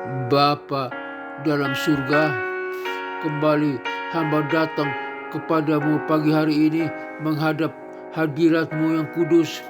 Bapa dalam surga, kembali hamba datang kepadamu pagi hari ini menghadap hadirat-Mu yang kudus,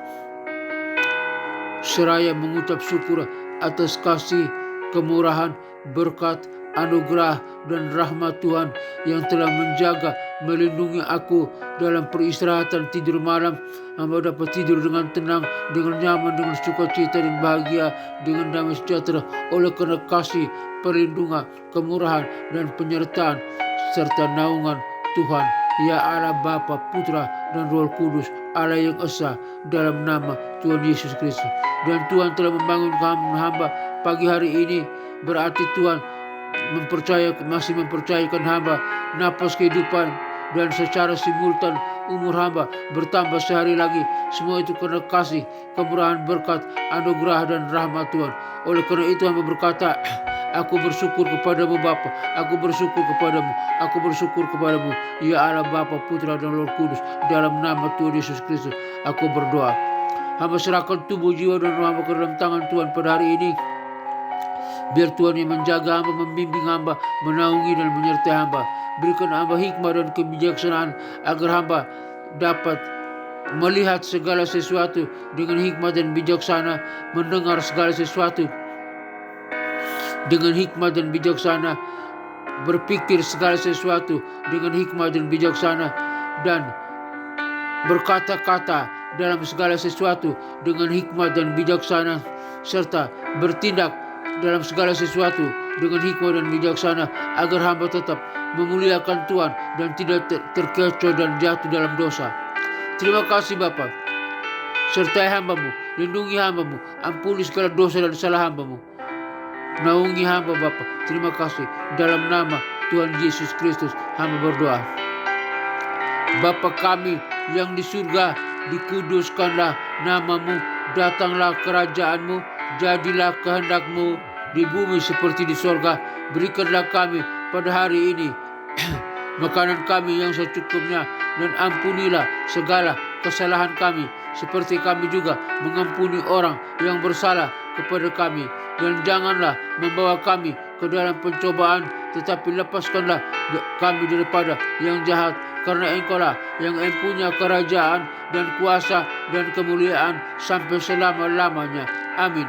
seraya mengucap syukur atas kasih, kemurahan, berkat, anugerah, dan rahmat Tuhan yang telah menjaga, melindungi aku dalam peristirahatan tidur malam. Hamba dapat tidur dengan tenang, dengan nyaman, dengan sukacita dan bahagia, dengan damai sejahtera oleh karena kasih, perlindungan, kemurahan, dan penyertaan serta naungan Tuhan, ya Allah Bapa, Putra, dan Roh Kudus, Allah yang esa, dalam nama Tuhan Yesus Kristus. Dan Tuhan telah membangunkan hamba pagi hari ini, berarti Tuhan masih mempercayakan hamba napas kehidupan, dan secara simultan umur hamba bertambah sehari lagi. Semua itu karena kasih, kemurahan, berkat, anugerah, dan rahmat Tuhan. Oleh karena itu hamba berkata, aku bersyukur kepadamu Bapa, aku bersyukur kepadamu, aku bersyukur kepadamu, ya Allah Bapa, Putra, dan Roh Kudus, dalam nama Tuhan Yesus Kristus aku berdoa. Hamba serahkan tubuh, jiwa, dan roh hamba ke dalam tangan Tuhan pada hari ini. Biar Tuhan yang menjaga hamba, membimbing hamba, menaungi dan menyertai hamba. Berikan hamba hikmah dan kebijaksanaan agar hamba dapat melihat segala sesuatu dengan hikmat dan bijaksana, mendengar segala sesuatu dengan hikmat dan bijaksana, berpikir segala sesuatu dengan hikmat dan bijaksana, dan berkata-kata dalam segala sesuatu dengan hikmat dan bijaksana, serta bertindak dalam segala sesuatu dengan hikmat dan bijaksana, agar hamba tetap memuliakan Tuhan dan tidak terkecoh dan jatuh dalam dosa. Terima kasih Bapa, sertai hamba-Mu, lindungi hamba-Mu, ampuni segala dosa dan salah hamba-Mu, naungi hamba Bapa. Terima kasih, dalam nama Tuhan Yesus Kristus hamba berdoa. Bapa kami yang di surga, dikuduskanlah nama-Mu, datanglah kerajaan-Mu, jadilah kehendak-Mu di bumi seperti di sorga. Berikanlah kami pada hari ini makanan kami yang secukupnya, dan ampunilah segala kesalahan kami, seperti kami juga mengampuni orang yang bersalah kepada kami. Dan janganlah membawa kami ke dalam pencobaan, tetapi lepaskanlah kami daripada yang jahat, karena Engkau-lah yang mempunyai kerajaan dan kuasa dan kemuliaan sampai selama-lamanya. Amin.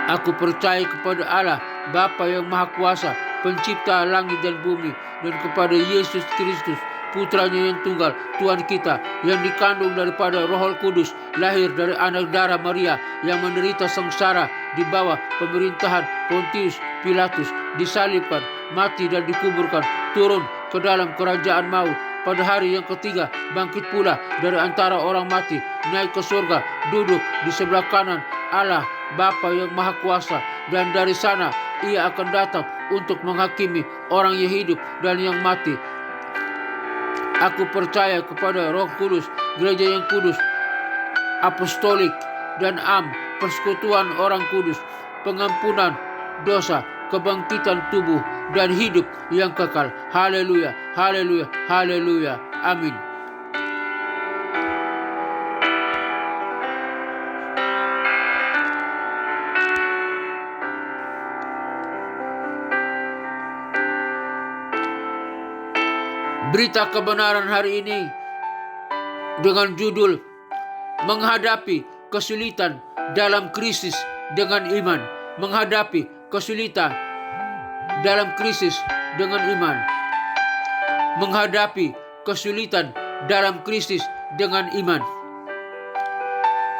Aku percaya kepada Allah Bapa yang Maha Kuasa, pencipta langit dan bumi, dan kepada Yesus Kristus, Putranya yang tunggal, Tuhan kita, yang dikandung daripada Roh Kudus, lahir dari anak darah Maria, yang menderita sengsara di bawah pemerintahan Pontius Pilatus, disalibkan, mati dan dikuburkan, turun ke dalam kerajaan maut, pada hari yang ketiga bangkit pula dari antara orang mati, naik ke surga, duduk di sebelah kanan Allah Bapa yang Maha Kuasa, dan dari sana Ia akan datang untuk menghakimi orang yang hidup dan yang mati. Aku percaya kepada Roh Kudus, gereja yang kudus, apostolik, dan persekutuan orang kudus, pengampunan dosa, kebangkitan tubuh, dan hidup yang kekal. Haleluya, haleluya, haleluya. Amin. Berita kebenaran hari ini dengan judul menghadapi kesulitan dalam krisis dengan iman. Menghadapi kesulitan dalam krisis dengan iman. Menghadapi kesulitan dalam krisis dengan iman.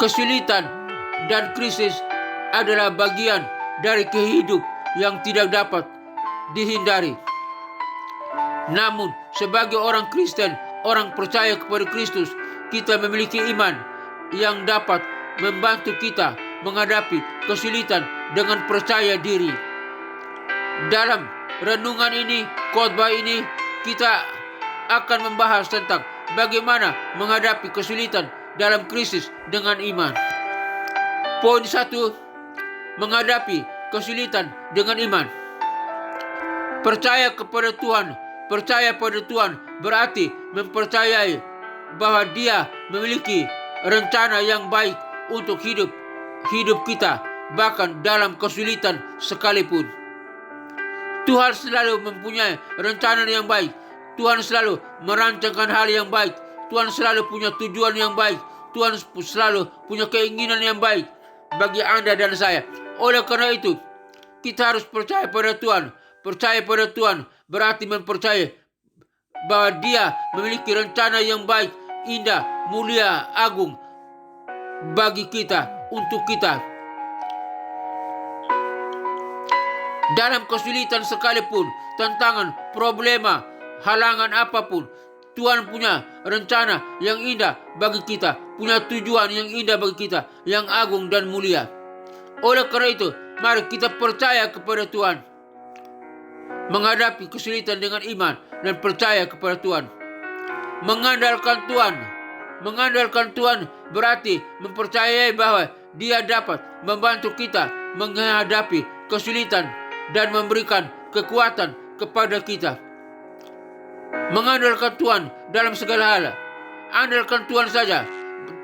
Kesulitan dan krisis adalah bagian dari kehidupan yang tidak dapat dihindari. Namun, sebagai orang Kristen, orang percaya kepada Kristus, kita memiliki iman yang dapat membantu kita menghadapi kesulitan dengan percaya diri. Dalam renungan ini, khotbah ini, kita akan membahas tentang bagaimana menghadapi kesulitan dalam krisis dengan iman. Poin 1, menghadapi kesulitan dengan iman. Percaya kepada Tuhan. Percaya pada Tuhan berarti mempercayai bahwa Dia memiliki rencana yang baik untuk hidup kita, bahkan dalam kesulitan sekalipun. Tuhan selalu mempunyai rencana yang baik. Tuhan selalu merancangkan hal yang baik. Tuhan selalu punya tujuan yang baik. Tuhan selalu punya keinginan yang baik bagi Anda dan saya. Oleh karena itu, kita harus percaya pada Tuhan. Percaya pada Tuhan berarti mempercayai bahwa Dia memiliki rencana yang baik, indah, mulia, agung bagi kita, untuk kita. Dalam kesulitan sekalipun, tantangan, problema, halangan apapun, Tuhan punya rencana yang indah bagi kita, punya tujuan yang indah bagi kita, yang agung dan mulia. Oleh karena itu, mari kita percaya kepada Tuhan, menghadapi kesulitan dengan iman dan percaya kepada Tuhan. Mengandalkan Tuhan. Mengandalkan Tuhan berarti mempercayai bahwa Dia dapat membantu kita menghadapi kesulitan dan memberikan kekuatan kepada kita. Mengandalkan Tuhan dalam segala hal. Andalkan Tuhan saja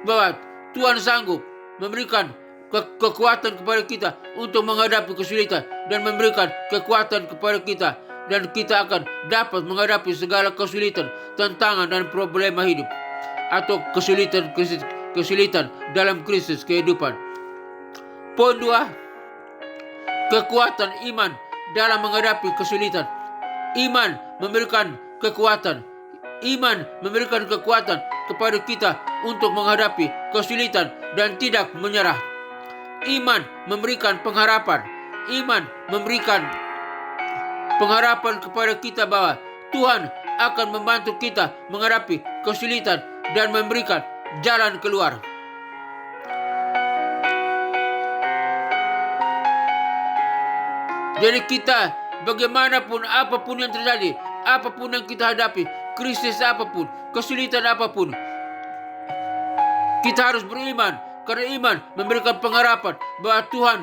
bahwa Tuhan sanggup memberikan kekuatan kepada kita untuk menghadapi kesulitan dan memberikan kekuatan kepada kita, dan kita akan dapat menghadapi segala kesulitan, tantangan dan problema hidup atau kesulitan dalam krisis kehidupan. Poin 2, kekuatan iman dalam menghadapi kesulitan. Iman memberikan kekuatan. Iman memberikan kekuatan kepada kita untuk menghadapi kesulitan dan tidak menyerah. Iman memberikan pengharapan. Iman memberikan pengharapan kepada kita bahwa Tuhan akan membantu kita menghadapi kesulitan dan memberikan jalan keluar. Jadi kita, bagaimanapun, apapun yang terjadi, apapun yang kita hadapi, krisis apapun, kesulitan apapun, kita harus beriman. Karena iman memberikan pengharapan bahwa Tuhan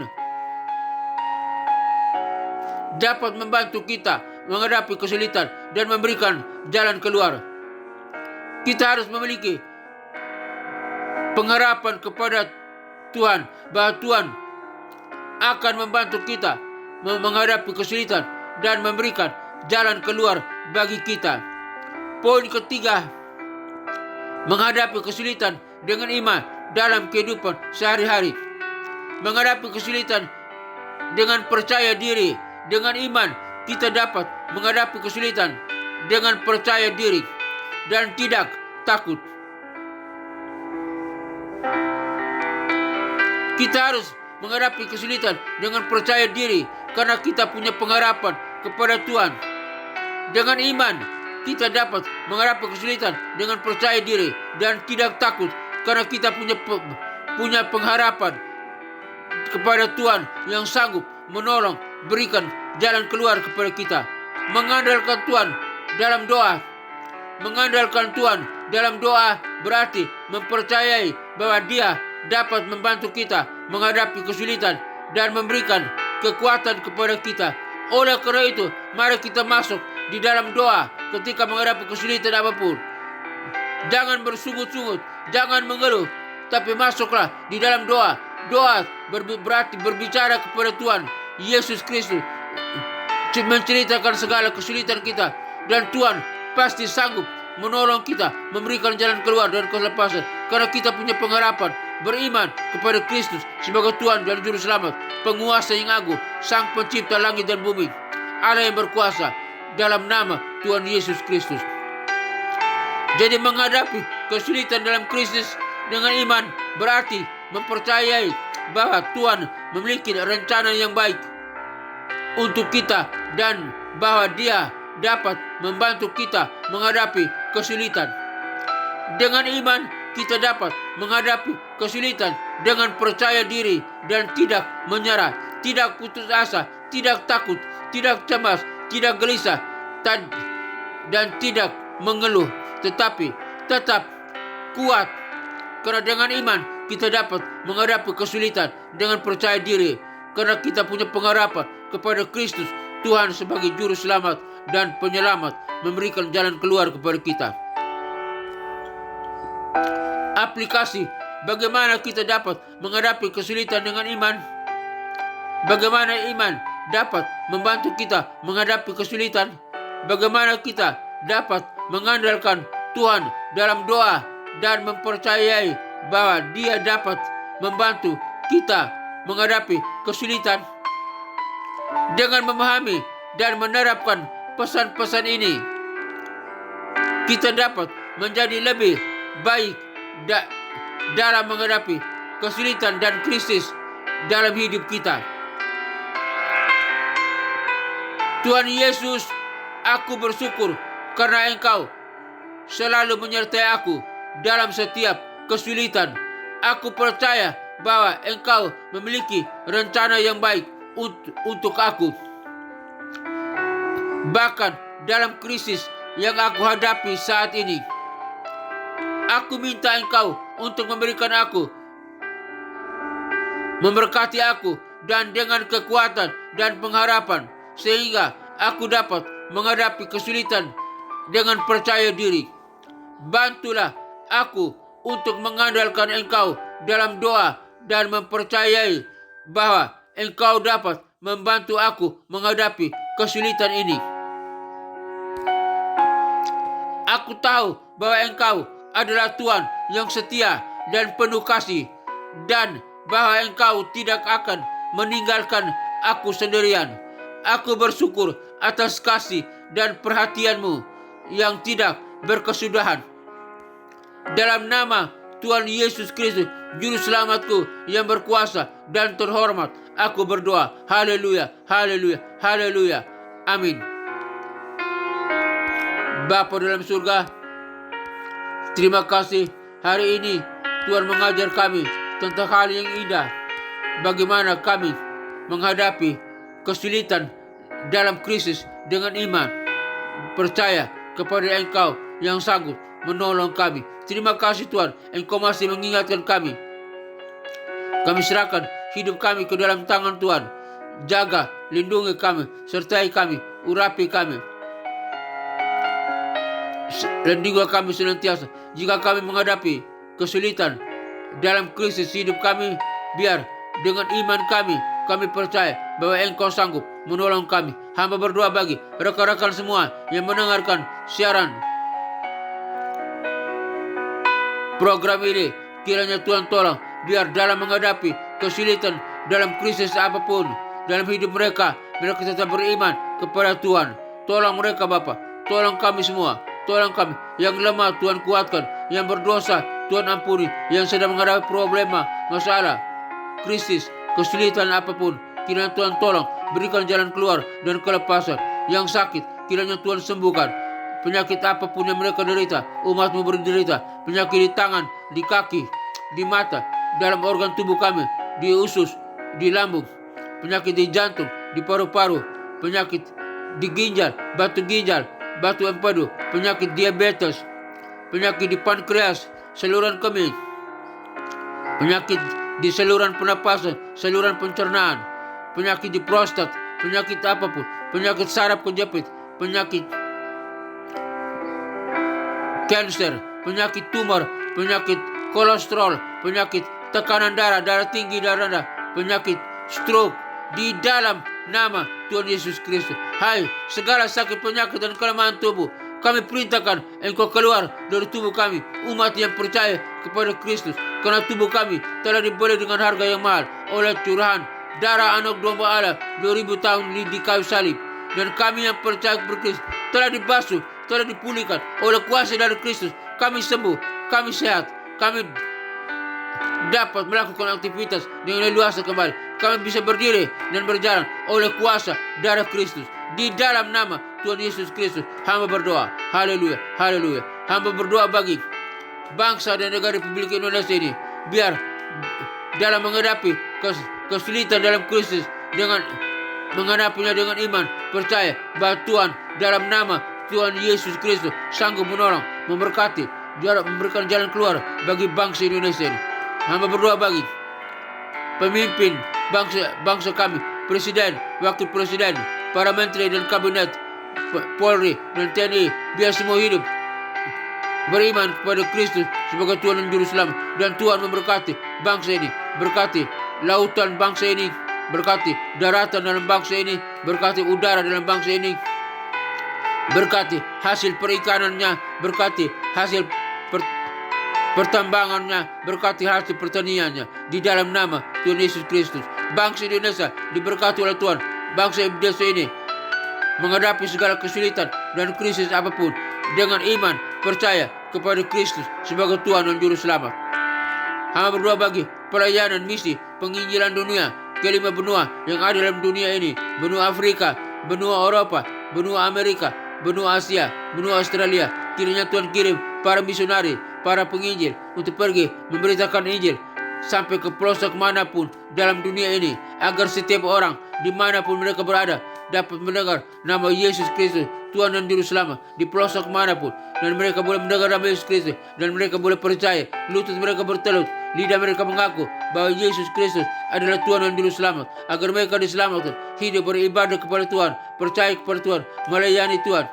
dapat membantu kita menghadapi kesulitan dan memberikan jalan keluar. Kita harus memiliki pengharapan kepada Tuhan bahwa Tuhan akan membantu kita menghadapi kesulitan dan memberikan jalan keluar bagi kita. Poin ketiga, menghadapi kesulitan dengan iman dalam kehidupan sehari-hari. Menghadapi kesulitan dengan percaya diri. Dengan iman kita dapat menghadapi kesulitan dengan percaya diri dan tidak takut. Kita harus menghadapi kesulitan dengan percaya diri karena kita punya pengharapan kepada Tuhan. Dengan iman kita dapat menghadapi kesulitan dengan percaya diri dan tidak takut karena kita punya pengharapan kepada Tuhan yang sanggup menolong, berikan jalan keluar kepada kita. Mengandalkan Tuhan dalam doa. Mengandalkan Tuhan dalam doa berarti mempercayai bahwa Dia dapat membantu kita menghadapi kesulitan dan memberikan kekuatan kepada kita. Oleh karena itu, mari kita masuk di dalam doa ketika menghadapi kesulitan apapun. Jangan bersungut-sungut, jangan mengeluh, tapi masuklah di dalam doa. Doa berarti berbicara kepada Tuhan Yesus Kristus, menceritakan segala kesulitan kita, dan Tuhan pasti sanggup menolong kita, memberikan jalan keluar dan kelepasan, karena kita punya pengharapan, beriman kepada Kristus sebagai Tuhan dan Juru Selamat, penguasa yang agung, Sang Pencipta langit dan bumi, Allah yang berkuasa, dalam nama Tuhan Yesus Kristus. Jadi menghadapi kesulitan dalam krisis dengan iman berarti mempercayai bahwa Tuhan memiliki rencana yang baik untuk kita dan bahwa Dia dapat membantu kita menghadapi kesulitan. Dengan iman kita dapat menghadapi kesulitan dengan percaya diri dan tidak menyerah, tidak putus asa, tidak takut, tidak cemas, tidak gelisah, dan tidak mengeluh, tetapi tetap kuat. Karena dengan iman kita dapat menghadapi kesulitan dengan percaya diri, karena kita punya pengharapan kepada Kristus, Tuhan sebagai Juru Selamat dan Penyelamat, memberikan jalan keluar kepada kita. Aplikasi bagaimana kita dapat menghadapi kesulitan dengan iman. Bagaimana iman dapat membantu kita menghadapi kesulitan? Bagaimana kita dapat mengandalkan Tuhan dalam doa dan mempercayai bahwa Dia dapat membantu kita menghadapi kesulitan? Dengan memahami dan menerapkan pesan-pesan ini, kita dapat menjadi lebih baik dalam menghadapi kesulitan dan krisis dalam hidup kita. Tuhan Yesus, aku bersyukur karena Engkau selalu menyertai aku dalam setiap kesulitan. Aku percaya bahwa Engkau memiliki rencana yang baik untuk aku. Bahkan dalam krisis yang aku hadapi saat ini, aku minta Engkau untuk memberkati aku dan dengan kekuatan dan pengharapan, sehingga aku dapat menghadapi kesulitan dengan percaya diri. Bantulah aku untuk mengandalkan Engkau dalam doa dan mempercayai bahwa Engkau dapat membantu aku menghadapi kesulitan ini. Aku tahu bahwa Engkau adalah Tuhan yang setia dan penuh kasih, dan bahwa Engkau tidak akan meninggalkan aku sendirian. Aku bersyukur atas kasih dan perhatian-Mu yang tidak berkesudahan. Dalam nama Tuhan Yesus Kristus, Juru Selamatku yang berkuasa dan terhormat, aku berdoa. Haleluya, haleluya, haleluya. Amin. Bapa dalam surga, terima kasih hari ini Tuhan mengajar kami tentang hal yang indah. Bagaimana kami menghadapi kesulitan dalam krisis dengan iman, percaya kepada Engkau yang sanggup menolong kami. Terima kasih Tuhan, Engkau masih mengingatkan kami. Kami serahkan hidup kami ke dalam tangan Tuhan. Jaga, lindungi kami, sertai kami, urapi kami. Lindungi kami senantiasa. Jika kami menghadapi kesulitan dalam krisis hidup kami, biar dengan iman kami percaya bahwa Engkau sanggup menolong kami. Hamba berdoa bagi rekan-rekan semua yang mendengarkan siaran program ini. Kiranya Tuhan tolong, biar dalam menghadapi kesulitan, dalam krisis apapun dalam hidup mereka tetap beriman kepada Tuhan. Tolong mereka Bapa, tolong kami semua, tolong kami yang lemah Tuhan kuatkan, yang berdosa Tuhan ampuni, yang sedang menghadapi problema, masalah, krisis, kesulitan apapun. Kiranya Tuhan tolong, berikan jalan keluar dan kelepasan. Yang sakit, kiranya Tuhan sembuhkan. Penyakit apapun yang mereka derita, umat-Mu berderita. Penyakit di tangan, di kaki, di mata, dalam organ tubuh kami, di usus, di lambung. Penyakit di jantung, di paru-paru. Penyakit di ginjal, batu empedu. Penyakit diabetes, penyakit di pankreas, saluran kemih. Penyakit di saluran pernapasan, saluran pencernaan. Penyakit di prostat, penyakit apapun, penyakit saraf kejepit, penyakit kanker, penyakit tumor, penyakit kolesterol, penyakit tekanan darah, darah tinggi, darah rendah, penyakit stroke, di dalam nama Tuhan Yesus Kristus. Hai, segala sakit, penyakit dan kelemahan tubuh, kami perintahkan Engkau keluar dari tubuh kami, umat yang percaya kepada Kristus, karena tubuh kami telah dibeli dengan harga yang mahal oleh curahan darah anak domba Allah 2000 tahun di kayu salib. Dan kami yang percaya kepada Kristus telah dibasuh, telah dipulihkan oleh kuasa dari Kristus. Kami sembuh, kami sehat, kami dapat melakukan aktivitas dengan leluasa kembali. Kami bisa berdiri dan berjalan oleh kuasa darah Kristus. Di dalam nama Tuhan Yesus Kristus, hamba berdoa. Haleluya, haleluya. Hamba berdoa bagi bangsa dan negara Republik Indonesia ini, biar dalam menghadapi kesulitan dalam krisis, dengan menghadapinya dengan iman, percaya bahwa Tuhan dalam nama Tuhan Yesus Kristus sanggup menolong, memberkati, memberikan jalan keluar bagi bangsa Indonesia ini. Hamba berdoa bagi pemimpin bangsa kami, presiden, wakil presiden, para menteri dan kabinet, Polri dan TNI, biar semua hidup beriman kepada Kristus sebagai Tuhan dan Juru Selamat. Dan Tuhan memberkati bangsa ini, berkati lautan bangsa ini, berkati daratan dalam bangsa ini, berkati udara dalam bangsa ini, berkati hasil perikanannya, berkati hasil pertambangannya, berkati hasil pertaniannya di dalam nama Tuhan Yesus Kristus. Bangsa Indonesia diberkati oleh Tuhan. Bangsa Indonesia ini menghadapi segala kesulitan dan krisis apapun dengan iman, percaya kepada Kristus sebagai Tuhan dan Juru Selamat. Hamba berdoa bagi pelayanan misi penginjilan dunia ke 5 benua yang ada dalam dunia ini: benua Afrika, benua Eropa, benua Amerika, benua Asia, benua Australia. Kiranya Tuhan kirim para misionari, para penginjil untuk pergi memberitakan Injil sampai ke pelosok manapun dalam dunia ini, agar setiap orang dimanapun mereka berada dapat mendengar nama Yesus Kristus, Tuhan dan Juru Selamat di pelosok manapun, dan mereka boleh mendengar nama Yesus Kristus dan mereka boleh percaya, lutut mereka bertelut, lidah mereka mengaku bahwa Yesus Kristus adalah Tuhan dan Juru Selamat, agar mereka diselamatkan, hidup beribadah kepada Tuhan, percaya kepada Tuhan, melayani Tuhan.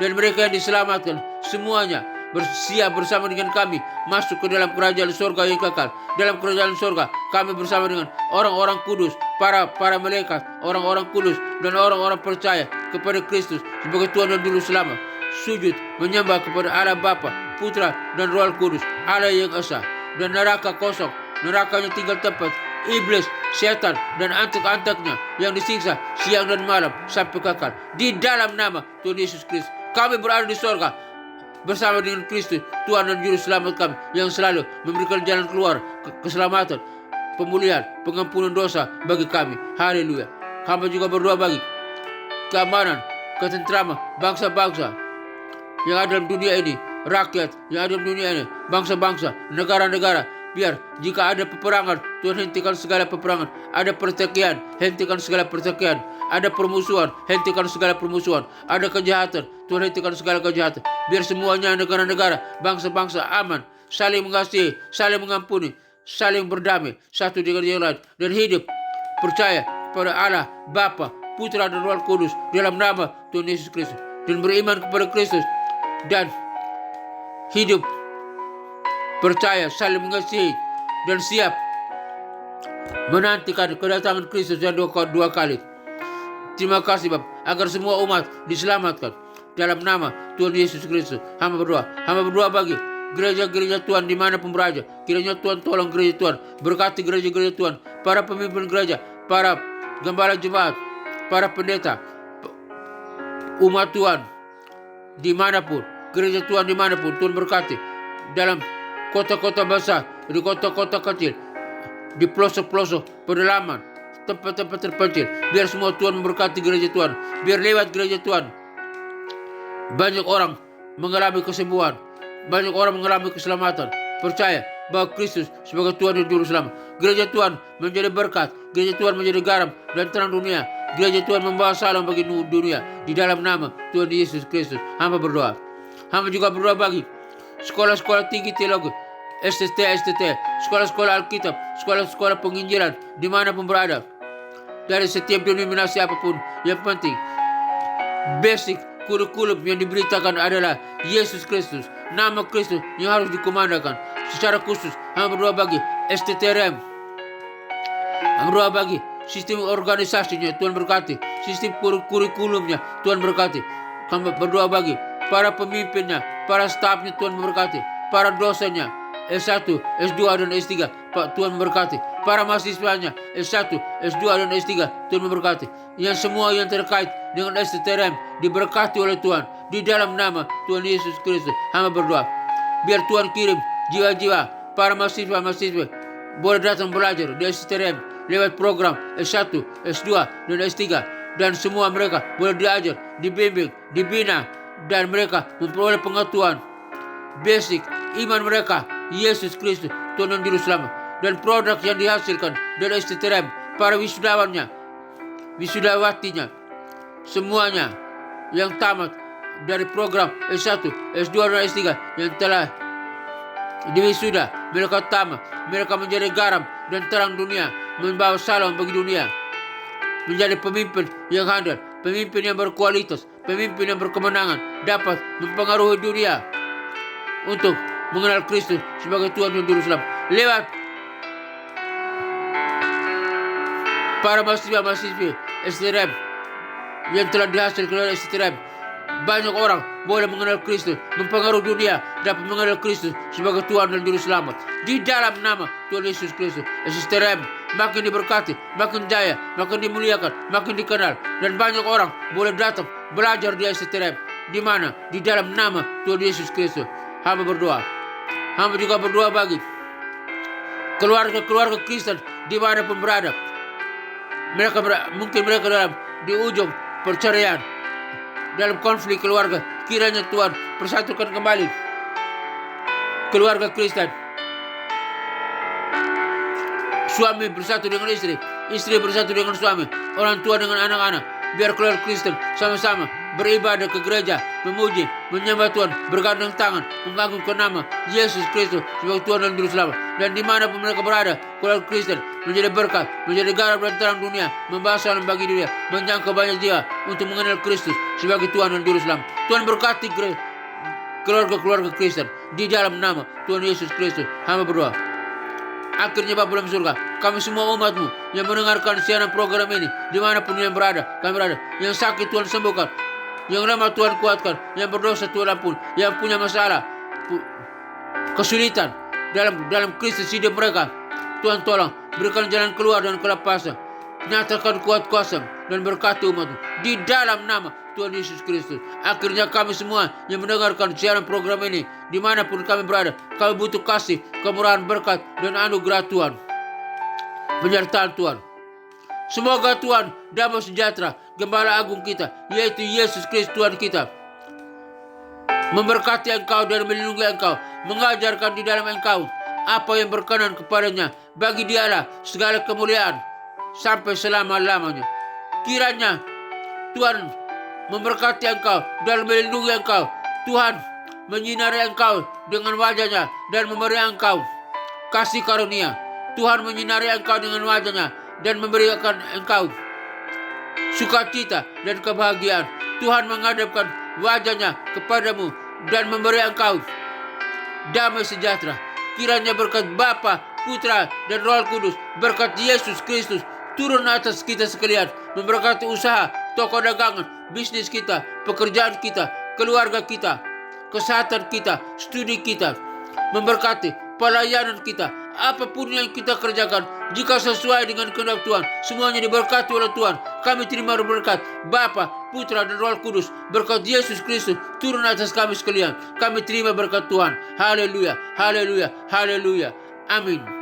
Dan mereka yang diselamatkan semuanya bersiap bersama dengan kami masuk ke dalam kerajaan surga yang kekal. Dalam kerajaan surga kami bersama dengan orang-orang kudus, para malaikat, orang-orang kudus, dan orang-orang percaya kepada Kristus sebagai Tuhan dan Juru Selamat. Sujud menyembah kepada Allah Bapa, Putra, dan Roh Kudus, Allah yang esa. Dan neraka kosong, nerakanya tinggal tempat iblis, setan, dan antek-anteknya yang disiksa siang dan malam sampai kekal. Di dalam nama Tuhan Yesus Kristus kami berada di surga bersama dengan Kristus, Tuhan dan Juru Selamat kami, yang selalu memberikan jalan keluar, keselamatan, pemulihan, pengampunan dosa bagi kami. Haleluya. Hamba juga berdoa bagi keamanan, ketentraman bangsa-bangsa yang ada dalam dunia ini, rakyat yang ada dalam dunia ini, bangsa-bangsa, negara-negara. Biar jika ada peperangan, Tuhan hentikan segala peperangan. Ada pertikaian, hentikan segala pertikaian. Ada permusuhan, hentikan segala permusuhan. Ada kejahatan, Tuhan hentikan segala kejahatan. Biar semuanya negara-negara, bangsa-bangsa aman, saling mengasihi, saling mengampuni, saling berdamai satu dengan yang lain, dan hidup percaya kepada Allah Bapa, Putra, dan Roh Kudus dalam nama Tuhan Yesus Kristus, dan beriman kepada Kristus dan hidup percaya, saling mengasihi, dan siap menantikan kedatangan Kristus yang dua kali. Terima kasih Bapa, agar semua umat diselamatkan dalam nama Tuhan Yesus Kristus. Hamba berdoa bagi gereja-gereja Tuhan dimanapun berada. Kiranya Tuhan tolong gereja Tuhan, berkati gereja-gereja Tuhan, para pemimpin gereja, para gembala jemaat, para pendeta, umat Tuhan dimanapun, gereja Tuhan dimanapun. Tuhan berkati dalam kota-kota besar, di kota-kota kecil, di pelosok-pelosok pedalaman, tempat-tempat terpencil. Biar semua Tuhan memberkati gereja Tuhan. Biar lewat gereja Tuhan banyak orang mengalami kesembuhan, banyak orang mengalami keselamatan, percaya bahwa Kristus sebagai Tuhan dan Juru Selamat. Gereja Tuhan menjadi berkat, gereja Tuhan menjadi garam dan terang dunia. Gereja Tuhan membawa salam bagi dunia. Di dalam nama Tuhan Yesus Kristus hamba berdoa. Hamba juga berdoa bagi sekolah-sekolah tinggi teologi, STT, sekolah-sekolah Alkitab, sekolah-sekolah penginjilan dimanapun berada, dari setiap denominasi apapun. Yang penting basic kurikulum yang diberitakan adalah Yesus Kristus, nama Kristus yang harus dikumandangkan. Secara khusus hamba berdoa bagi STTRM, hamba berdoa bagi sistem organisasinya, Tuhan berkati. Sistem kurikulumnya, Tuhan berkati. Hamba berdoa bagi para pemimpinnya, para stafnya, Tuhan memberkati. Para dosennya, S1, S2, dan S3, Tuhan memberkati. Para mahasiswanya, S1, S2, dan S3, Tuhan memberkati. Yang semua yang terkait dengan STTRM diberkati oleh Tuhan. Di dalam nama Tuhan Yesus Kristus hamba berdoa. Biar Tuhan kirim jiwa-jiwa para mahasiswa boleh datang belajar di STTRM lewat program S1, S2, dan S3. Dan semua mereka boleh diajar, dibimbing, dibina, dan mereka memperoleh pengetahuan basic iman mereka, Yesus Kristus, Tuhan dan Juru Selamat. Dan produk yang dihasilkan dari STTRM, para wisudawannya, wisudawatinya, semuanya yang tamat dari program S1, S2, dan S3 yang telah diwisuda, mereka tamat, mereka menjadi garam dan terang dunia, membawa salam bagi dunia, menjadi pemimpin yang handal, pemimpin yang berkualitas, pemimpin yang berkemenangan, dapat mempengaruhi dunia untuk mengenal Kristus sebagai Tuhan dan Juru Selamat lewat para mahasiswa-mahasiswi STRM yang telah dihasilkan oleh STRM. Banyak orang boleh mengenal Kristus, mempengaruhi dunia dapat mengenal Kristus sebagai Tuhan dan Juru Selamat. Di dalam nama Tuhan Yesus Kristus, STRM makin diberkati, makin jaya, makin dimuliakan, makin dikenal. Dan banyak orang boleh datang belajar di STRM. Di mana? Di dalam nama Tuhan Yesus Kristus. Hamba berdoa. Hamba juga berdoa bagi keluarga-keluarga Kristen dimanapun berada. Mungkin mereka di ujung perceraian, dalam konflik keluarga. Kiranya Tuhan persatukan kembali keluarga Kristen. Suami bersatu dengan istri, istri bersatu dengan suami, orang tua dengan anak-anak. Biar keluarga Kristen sama-sama beribadah ke gereja, memuji, menyembah Tuhan, bergandeng tangan, mengagungkan nama Yesus Kristus sebagai Tuhan dan Juru Selamat. Dan dimanapun mereka berada, keluarga Kristen menjadi berkat, menjadi garam dan terang dunia, membawa salam bagi dunia, menjangkau banyak jiwa untuk mengenal Kristus sebagai Tuhan dan Juru Selamat. Tuhan berkati keluarga-keluarga Kristen di dalam nama Tuhan Yesus Kristus. Hamba berdoa. Akhirnya Bapa dalam surga, kami semua umat-Mu yang mendengarkan siaran program ini, dimanapun yang berada, kami berada. Yang sakit Tuhan sembuhkan, yang lemah Tuhan kuatkan, yang berdosa Tuhan ampun, yang punya masalah, kesulitan dalam Kristus hidup mereka, Tuhan tolong, berikan jalan keluar dan kelepasan. Nyatakan kuat kuasa dan berkati umat-Mu di dalam nama Tuhan Yesus Kristus. Akhirnya kami semua yang mendengarkan siaran program ini, dimanapun kami berada, kami butuh kasih, kemurahan, berkat, dan anugerah Tuhan, penyertaan Tuhan. Semoga Tuhan damai sejahtera, Gembala Agung kita, yaitu Yesus Kristus Tuhan kita, memberkati engkau dan melindungi engkau, mengajarkan di dalam engkau apa yang berkenan kepadanya. Bagi Dialah segala kemuliaan sampai selama-lamanya. Kiranya Tuhan memberkati engkau dan melindungi engkau. Tuhan menyinari engkau dengan wajahnya dan memberi engkau kasih karunia. Tuhan menyinari engkau dengan wajahnya dan memberikan engkau sukacita dan kebahagiaan. Tuhan menghadapkan wajahnya kepadamu dan memberi engkau damai sejahtera. Kiranya berkat Bapa, Putra, dan Roh Kudus, berkat Yesus Kristus turun atas kita sekalian, memberkati usaha, toko dagangan, bisnis kita, pekerjaan kita, keluarga kita, kesehatan kita, studi kita, memberkati pelayanan kita, apapun yang kita kerjakan, jika sesuai dengan kehendak Tuhan, semuanya diberkati oleh Tuhan. Kami terima berkat Bapa, Putra, dan Roh Kudus, berkat Yesus Kristus turun atas kami sekalian. Kami terima berkat Tuhan. Haleluya, haleluya, haleluya. Amin.